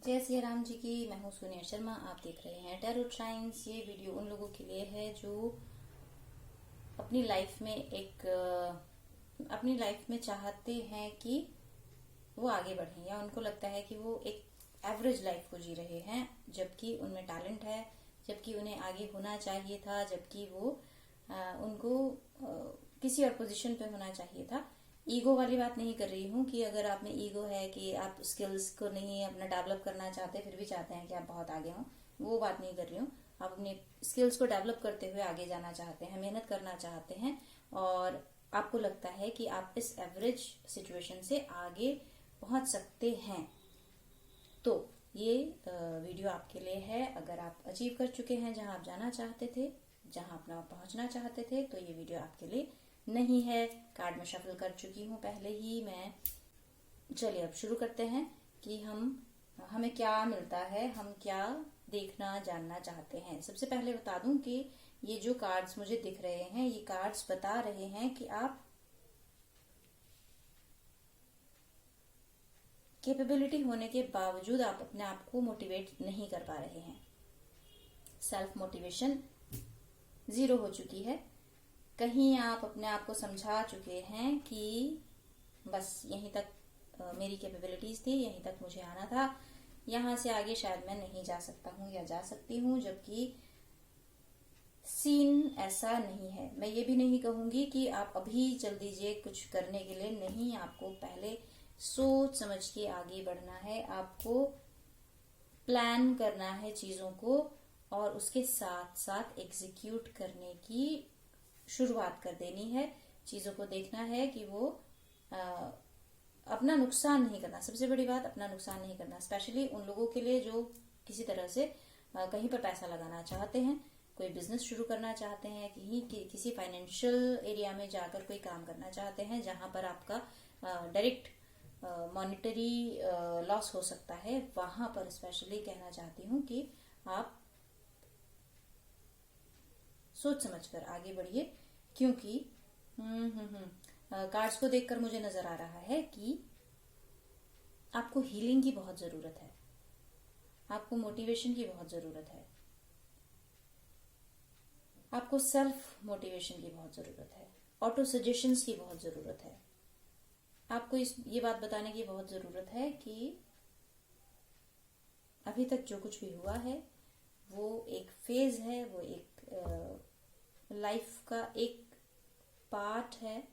जय सिया राम जी की। मैं हूँ सोनिया शर्मा। आप देख रहे हैं टैरो साइंस। ये वीडियो उन लोगों के लिए है जो अपनी लाइफ में अपनी लाइफ में चाहते हैं कि वो आगे बढ़ें, या उनको लगता है कि वो एक एवरेज लाइफ को जी रहे हैं, जबकि उनमें टैलेंट है, जबकि उन्हें आगे होना चाहिए था, जबकि उनको किसी और पोजीशन पे होना चाहिए था। ईगो वाली बात नहीं कर रही हूँ कि अगर आप में ईगो है कि आप स्किल्स को नहीं अपना डेवलप करना चाहते, फिर भी चाहते हैं कि आप बहुत आगे हों, वो बात नहीं कर रही हूँ। आप अपने स्किल्स को डेवलप करते हुए आगे जाना चाहते हैं, मेहनत करना चाहते हैं, और आपको लगता है कि आप इस एवरेज सिचुएशन से आगे पहुंच सकते हैं। तो ये वीडियो आपके लिए है। अगर आप अचीव कर चुके हैं जहां आप जाना चाहते थे, जहां अपना पहुंचना चाहते थे, तो ये वीडियो आपके लिए नहीं है। कार्ड में शफल कर चुकी हूँ पहले ही मैं। चलिए अब शुरू करते हैं कि हमें क्या मिलता है, हम क्या देखना जानना चाहते हैं। सबसे पहले बता दूं कि ये जो कार्ड्स मुझे दिख रहे हैं, ये कार्ड्स बता रहे हैं कि आप कैपेबिलिटी होने के बावजूद आप अपने आप को मोटिवेट नहीं कर पा रहे हैं। सेल्फ मोटिवेशन 0 हो चुकी है। कहीं आप अपने आप को समझा चुके हैं कि बस यहीं तक मेरी कैपेबिलिटीज थी, यहीं तक मुझे आना था, यहां से आगे शायद मैं नहीं जा सकता हूं या जा सकती हूं। जबकि सीन ऐसा नहीं है। मैं ये भी नहीं कहूंगी कि आप अभी चल दीजिए कुछ करने के लिए, नहीं। आपको पहले सोच समझ के आगे बढ़ना है, आपको प्लान करना है चीजों को, और उसके साथ साथ एग्जीक्यूट करने की शुरुआत कर देनी है। चीजों को देखना है कि वो अपना नुकसान नहीं करना। सबसे बड़ी बात, अपना नुकसान नहीं करना। स्पेशली उन लोगों के लिए जो किसी तरह से कहीं पर पैसा लगाना चाहते हैं, कोई बिजनेस शुरू करना चाहते हैं, किसी फाइनेंशियल एरिया में जाकर कोई काम करना चाहते हैं जहां पर आपका डायरेक्ट मॉनिटरी लॉस हो सकता है। वहां पर स्पेशली कहना चाहती हूँ कि आप सोच समझकर आगे बढ़िए, क्योंकि कार्ड्स को देखकर मुझे नजर आ रहा है कि आपको हीलिंग की बहुत जरूरत है, आपको मोटिवेशन की बहुत जरूरत है, आपको सेल्फ मोटिवेशन की बहुत जरूरत है, ऑटो सजेशंस की बहुत जरूरत है। आपको ये बात बताने की बहुत जरूरत है कि अभी तक जो कुछ भी हुआ है वो एक फेज है, वो एक लाइफ का एक पार्ट है,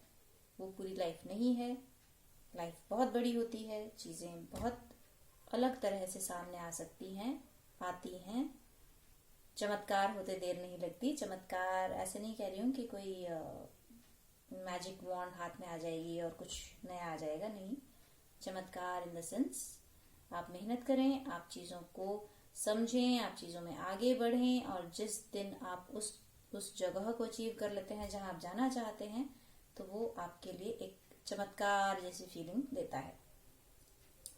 वो पूरी लाइफ नहीं है। लाइफ बहुत बड़ी होती है, चीजें बहुत अलग तरह से सामने आ सकती हैं, आती हैं। चमत्कार होते देर नहीं लगती। चमत्कार ऐसे नहीं कह रही हूँ कि कोई मैजिक वॉन्ड हाथ में आ जाएगी और कुछ नया आ जाएगा, नहीं। चमत्कार इन द सेंस आप मेहनत करें, आप चीजों को समझें, आप चीजों में आगे बढ़ें, और जिस दिन आप उस जगह को अचीव कर लेते हैं जहां आप जाना चाहते हैं, तो वो आपके लिए एक चमत्कार जैसी फीलिंग देता है।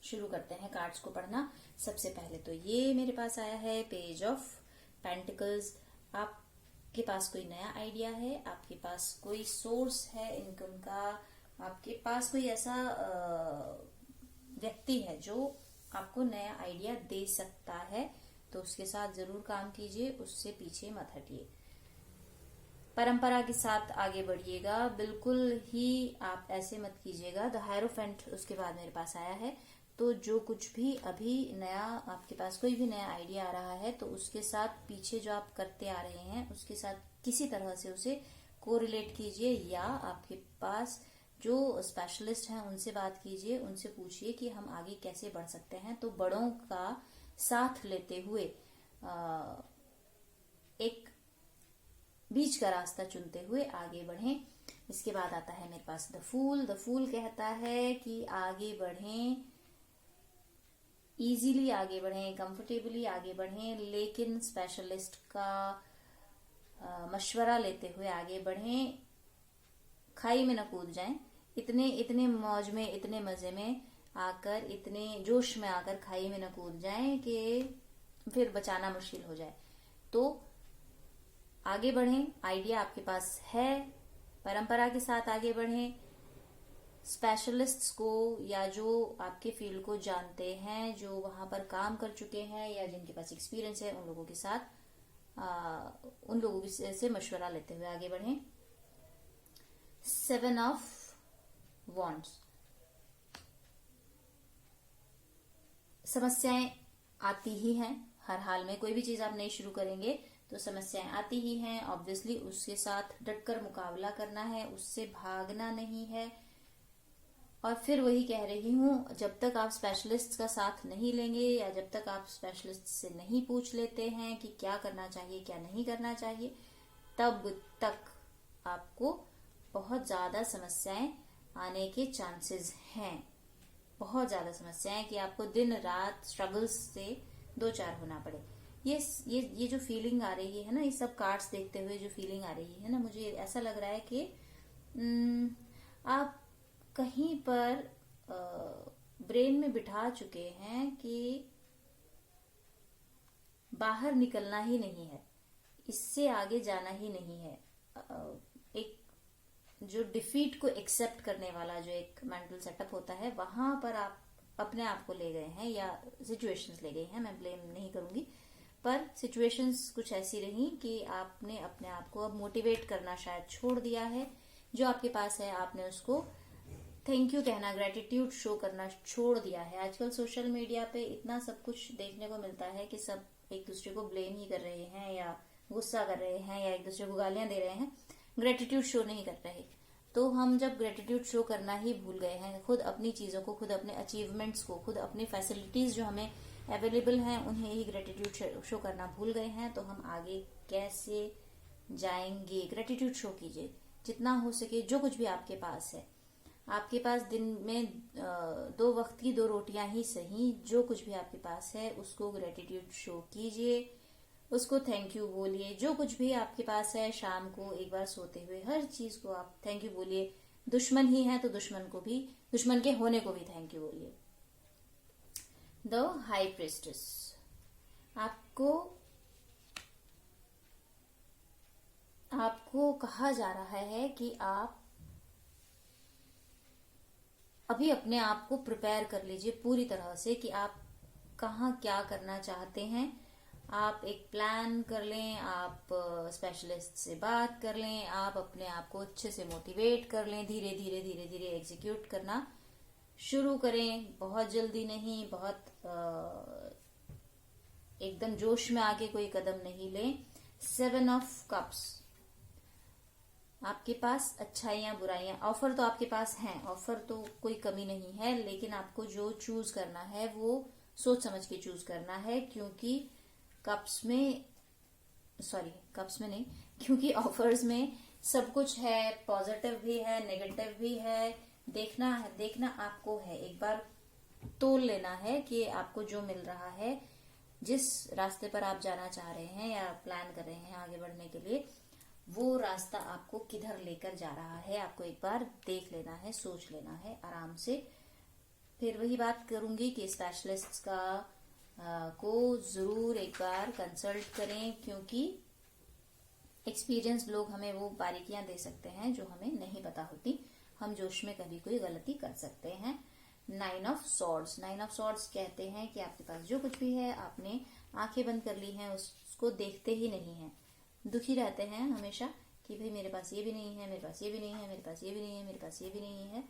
शुरू करते हैं कार्ड्स को पढ़ना। सबसे पहले तो ये मेरे पास आया है पेज ऑफ पेंटिकल्स। आपके पास कोई नया आइडिया है, आपके पास कोई सोर्स है इनकम का, आपके पास कोई ऐसा व्यक्ति है जो आपको नया आइडिया दे सकता है, तो उसके साथ जरूर काम कीजिए, उससे पीछे मत हटिए। परंपरा के साथ आगे बढ़िएगा, बिल्कुल ही आप ऐसे मत कीजिएगा। द हायरोफेंट उसके बाद मेरे पास आया है। तो जो कुछ भी अभी नया आपके पास कोई भी नया आइडिया आ रहा है, तो उसके साथ पीछे जो आप करते आ रहे हैं उसके साथ किसी तरह से उसे कोरिलेट कीजिए, या आपके पास जो स्पेशलिस्ट हैं उनसे बात कीजिए, उनसे पूछिए कि हम आगे कैसे बढ़ सकते हैं। तो बड़ों का साथ लेते हुए एक बीच का रास्ता चुनते हुए आगे बढ़ें। इसके बाद आता है मेरे पास द फूल। द फूल कहता है कि आगे बढ़ें, इजीली आगे बढ़ें, कंफर्टेबली आगे बढ़ें, लेकिन स्पेशलिस्ट का मशवरा लेते हुए आगे बढ़ें। खाई में न कूद जाएं। इतने मौज में, इतने मजे में आकर, इतने जोश में आकर खाई में न कूद जाएं कि फिर बचाना मुश्किल हो जाए। तो आगे बढ़ें, आइडिया आपके पास है, परंपरा के साथ आगे बढ़ें, स्पेशलिस्ट्स को या जो आपके फील्ड को जानते हैं, जो वहां पर काम कर चुके हैं या जिनके पास एक्सपीरियंस है, उन लोगों के साथ उन लोगों से मशवरा लेते हुए आगे बढ़ें। 7 ऑफ वॉन्ड्स, समस्याएं आती ही हैं हर हाल में। कोई भी चीज आप नई शुरू करेंगे तो समस्याएं आती ही हैं। ऑब्वियसली उसके साथ डटकर मुकाबला करना है, उससे भागना नहीं है। और फिर वही कह रही हूं, जब तक आप स्पेशलिस्ट का साथ नहीं लेंगे या जब तक आप स्पेशलिस्ट से नहीं पूछ लेते हैं कि क्या करना चाहिए क्या नहीं करना चाहिए, तब तक आपको बहुत ज्यादा समस्याएं आने के चांसेस हैं। बहुत ज्यादा समस्याएं कि आपको दिन रात स्ट्रगल्स से दो चार होना पड़े। ये जो फीलिंग आ रही है ना, ये सब कार्ड्स देखते हुए जो फीलिंग आ रही है ना, मुझे ऐसा लग रहा है कि आप कहीं पर ब्रेन में बिठा चुके हैं कि बाहर निकलना ही नहीं है, इससे आगे जाना ही नहीं है। एक जो डिफीट को एक्सेप्ट करने वाला जो एक मेंटल सेटअप होता है, वहां पर आप अपने आप को ले गए हैं या सिचुएशंस ले गए हैं। मैं ब्लेम नहीं करूंगी, पर सिचुएशंस कुछ ऐसी रही कि आपने अपने आप को अब मोटिवेट करना शायद छोड़ दिया है। जो आपके पास है आपने उसको थैंक यू कहना, ग्रेटिट्यूड शो करना छोड़ दिया है। आजकल सोशल मीडिया पे इतना सब कुछ देखने को मिलता है कि सब एक दूसरे को ब्लेम ही कर रहे हैं या गुस्सा कर रहे हैं या एक दूसरे को गालियां दे रहे हैं, ग्रेटिट्यूड शो नहीं कर रहे। तो हम जब ग्रेटिट्यूड शो करना ही भूल गए हैं, खुद अपनी चीजों को, खुद अपने अचीवमेंट्स को, खुद अपनी फैसिलिटीज जो हमें अवेलेबल हैं उन्हें ही ग्रेटिट्यूड शो करना भूल गए हैं, तो हम आगे कैसे जाएंगे? ग्रेटिट्यूड शो कीजिए जितना हो सके। जो कुछ भी आपके पास है, आपके पास दिन में 2 वक्त की 2 रोटियां ही सही, जो कुछ भी आपके पास है उसको ग्रेटिट्यूड शो कीजिए, उसको थैंक यू बोलिए। जो कुछ भी आपके पास है, शाम को एक बार सोते हुए हर चीज को आप थैंक यू बोलिए। दुश्मन ही है तो दुश्मन के होने को भी थैंक यू बोलिए। द हाई प्रिस्टेस, आपको कहा जा रहा है कि आप अभी अपने आप को प्रिपेयर कर लीजिए पूरी तरह से कि आप कहाँ क्या करना चाहते हैं। आप एक प्लान कर लें, आप स्पेशलिस्ट से बात कर लें, आप अपने आप को अच्छे से मोटिवेट कर लें, धीरे धीरे एग्जीक्यूट करना शुरू करें। बहुत जल्दी नहीं, बहुत एकदम जोश में आके कोई कदम नहीं लें। 7 ऑफ कप्स, आपके पास अच्छाइयां बुराइयां, ऑफर तो आपके पास हैं, ऑफर तो कोई कमी नहीं है, लेकिन आपको जो चूज करना है वो सोच समझ के चूज करना है। क्योंकि कप्स में नहीं, क्योंकि ऑफर्स में सब कुछ है, पॉजिटिव भी है, नेगेटिव भी है। देखना आपको है, एक बार तोल लेना है कि आपको जो मिल रहा है, जिस रास्ते पर आप जाना चाह रहे हैं या प्लान कर रहे हैं आगे बढ़ने के लिए, वो रास्ता आपको किधर लेकर जा रहा है, आपको एक बार देख लेना है, सोच लेना है आराम से। फिर वही बात करूंगी कि स्पेशलिस्ट को जरूर एक बार कंसल्ट करें, क्योंकि एक्सपीरियंस लोग हमें वो बारीकियां दे सकते हैं जो हमें नहीं पता होती। हम जोश में कभी कोई गलती कर सकते हैं। 9 ऑफ सॉर्ड्स कहते हैं कि आपके पास जो कुछ भी है, आपने आंखें बंद कर ली हैं, उसको देखते ही नहीं है। दुखी रहते हैं हमेशा कि भाई मेरे पास ये भी नहीं है, मेरे पास ये भी नहीं है, मेरे पास ये भी नहीं है, मेरे पास ये भी नहीं है।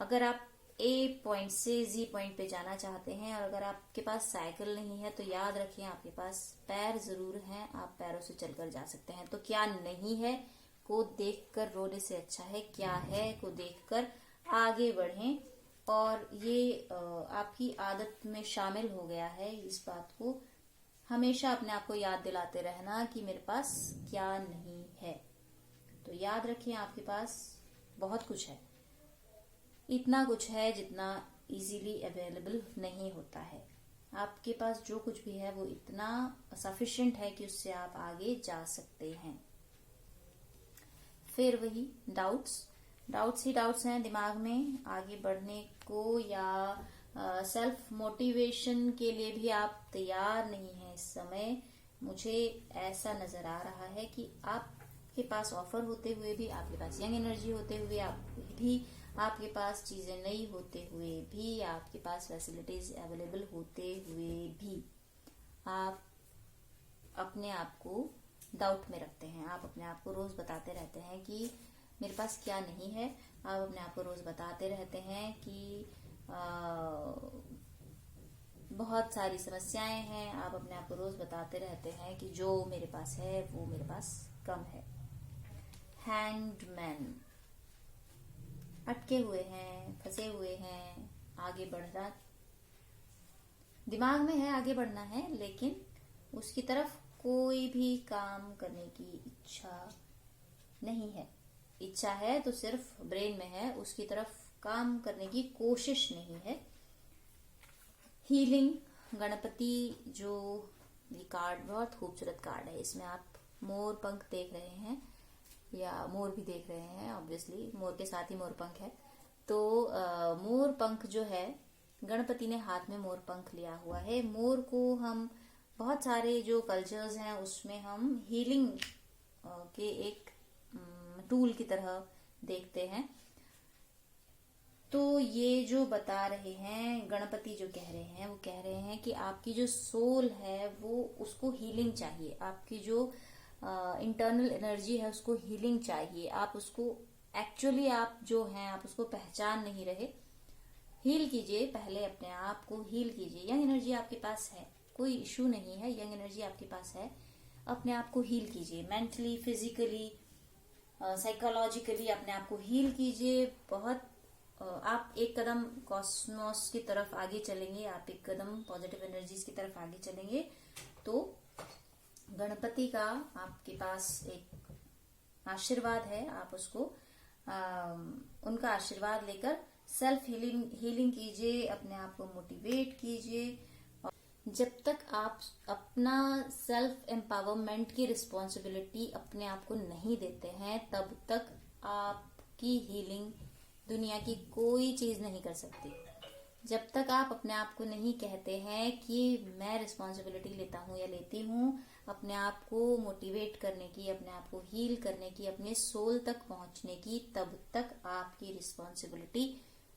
अगर आप A पॉइंट से Z पॉइंट पे जाना चाहते हैं और अगर आपके पास साइकिल नहीं है, तो याद रखिए आपके पास पैर जरूर हैं, आप पैरों से चलकर जा सकते हैं। तो क्या नहीं है को देखकर रोने से अच्छा है क्या है को देखकर आगे बढ़ें। और ये आपकी आदत में शामिल हो गया है इस बात को हमेशा अपने आप को याद दिलाते रहना कि मेरे पास क्या नहीं है। तो याद रखिए आपके पास बहुत कुछ है, इतना कुछ है जितना इजीली अवेलेबल नहीं होता है। आपके पास जो कुछ भी है वो इतना सफिशिएंट है कि उससे आप आगे जा सकते हैं। फिर वही डाउट्स ही डाउट्स हैं दिमाग में आगे बढ़ने को, या सेल्फ मोटिवेशन के लिए भी आप तैयार नहीं हैं इस समय। मुझे ऐसा नजर आ रहा है कि आपके पास ऑफर होते हुए भी, आपके पास यंग एनर्जी होते हुए आप भी आपके पास चीजें नई होते हुए भी, आपके पास फैसिलिटीज अवेलेबल होते हुए भी आप अपने आप को डाउट में रखते हैं। आप अपने आप को रोज बताते रहते हैं कि मेरे पास क्या नहीं है। आप अपने आप को रोज बताते रहते हैं कि बहुत सारी समस्याएं हैं। आप अपने आप को रोज बताते रहते हैं कि जो मेरे पास है वो मेरे पास कम है। हैंगड अटके हुए हैं, फंसे हुए हैं। आगे बढ़ना दिमाग में है, आगे बढ़ना है, लेकिन उसकी तरफ कोई भी काम करने की इच्छा नहीं है। इच्छा है तो सिर्फ ब्रेन में है, उसकी तरफ काम करने की कोशिश नहीं है। हीलिंग गणपति, जो ये कार्ड बहुत खूबसूरत कार्ड है। इसमें आप मोर पंख देख रहे हैं या मोर भी देख रहे हैं। ऑब्वियसली मोर के साथ ही मोर पंख है। तो मोर पंख जो है, गणपति ने हाथ में मोर पंख लिया हुआ है। मोर को हम बहुत सारे जो कल्चर्स हैं उसमें हम हीलिंग के एक टूल की तरह देखते हैं। तो ये जो बता रहे हैं गणपति, जो कह रहे हैं, वो कह रहे हैं कि आपकी जो सोल है वो उसको हीलिंग चाहिए। आपकी जो इंटरनल एनर्जी है उसको हीलिंग चाहिए। आप उसको एक्चुअली आप जो हैं आप उसको पहचान नहीं रहे। हील कीजिए, पहले अपने आप को हील कीजिए। यंग एनर्जी आपके पास है, कोई इशू नहीं है। यंग एनर्जी आपके पास है, अपने आप को हील कीजिए। मेंटली, फिजिकली, साइकोलॉजिकली अपने आप को हील कीजिए। बहुत आप एक कदम कॉस्मोस की तरफ आगे चलेंगे, आप एक कदम पॉजिटिव एनर्जीज की तरफ आगे चलेंगे तो गणपति का आपके पास एक आशीर्वाद है। आप उसको उनका आशीर्वाद लेकर सेल्फ हीलिंग कीजिए, अपने आप को मोटिवेट कीजिए। जब तक आप अपना सेल्फ एम्पावरमेंट की रिस्पॉन्सिबिलिटी अपने आप को नहीं देते हैं, तब तक आपकी हीलिंग दुनिया की कोई चीज नहीं कर सकती। जब तक आप अपने आप को नहीं कहते हैं कि मैं रिस्पॉन्सिबिलिटी लेता हूं या लेती हूं अपने आप को मोटिवेट करने की, अपने आप को हील करने की, अपने सोल तक पहुंचने की, तब तक आपकी रिस्पॉन्सिबिलिटी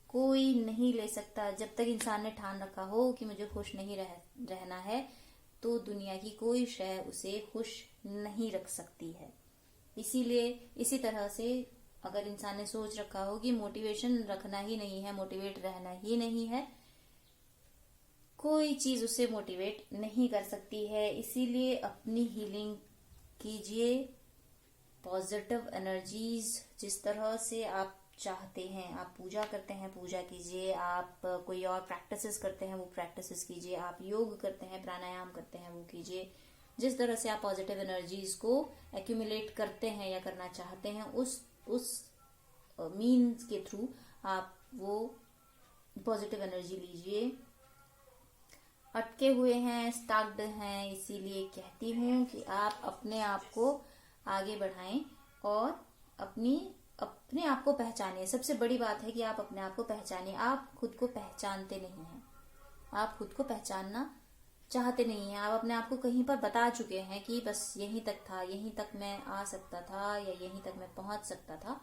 कोई नहीं ले सकता। जब तक इंसान ने ठान रखा हो कि मुझे खुश नहीं रहना है, तो दुनिया की कोई शय उसे खुश नहीं रख सकती है। इसीलिए इसी तरह से अगर इंसान ने सोच रखा हो कि मोटिवेशन रखना ही नहीं है, मोटिवेट रहना ही नहीं है, कोई चीज उसे मोटिवेट नहीं कर सकती है। इसीलिए अपनी हीलिंग कीजिए। पॉजिटिव एनर्जीज जिस तरह से आप चाहते हैं, आप पूजा करते हैं, पूजा कीजिए। आप कोई और प्रैक्टिसेस करते हैं, वो प्रैक्टिसेस कीजिए। आप योग करते हैं, प्राणायाम करते हैं, वो कीजिए। जिस तरह से आप पॉजिटिव एनर्जीज को एक्यूमुलेट करते हैं या करना चाहते हैं, उस मीन्स के थ्रू आप वो पॉजिटिव एनर्जी लीजिए। अटके हुए हैं, स्टक्ड हैं, इसीलिए कहती हूँ कि आप अपने आप को आगे बढ़ाएं और अपने आप को पहचानिए। सबसे बड़ी बात है कि आप अपने आप को पहचानिए। आप खुद को पहचानते नहीं हैं, आप खुद को पहचानना चाहते नहीं हैं। आप अपने आप को कहीं पर बता चुके हैं कि बस यहीं तक था, यहीं तक मैं आ सकता था या यहीं तक मैं पहुंच सकता था,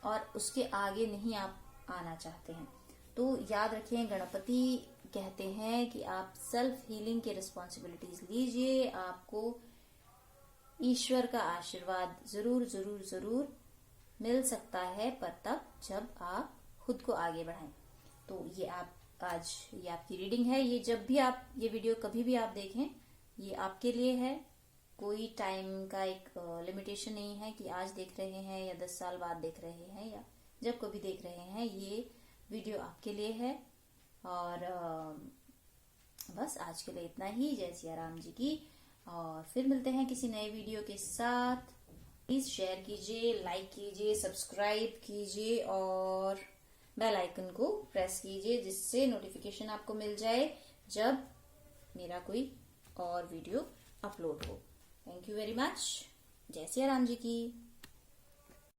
और उसके आगे नहीं आप आना चाहते हैं। तो याद रखिए, गणपति कहते हैं कि आप सेल्फ हीलिंग की रिस्पॉन्सिबिलिटीज लीजिए। आपको ईश्वर का आशीर्वाद जरूर जरूर जरूर मिल सकता है, पर तब जब आप खुद को आगे बढ़ाएं। तो ये आपकी रीडिंग है। ये जब भी आप ये वीडियो कभी भी आप देखें, ये आपके लिए है। कोई टाइम का एक लिमिटेशन नहीं है कि आज देख रहे हैं या 10 साल बाद देख रहे हैं या जब कभी देख रहे हैं। ये वीडियो आपके लिए है। और बस आज के लिए इतना ही। जय सिया राम जी की। और फिर मिलते हैं किसी नए वीडियो के साथ। प्लीज शेयर कीजिए, लाइक कीजिए, सब्सक्राइब कीजिए और बेल आइकन को प्रेस कीजिए, जिससे नोटिफिकेशन आपको मिल जाए जब मेरा कोई और वीडियो अपलोड हो। Thank you very much. जय सिया राम जी की।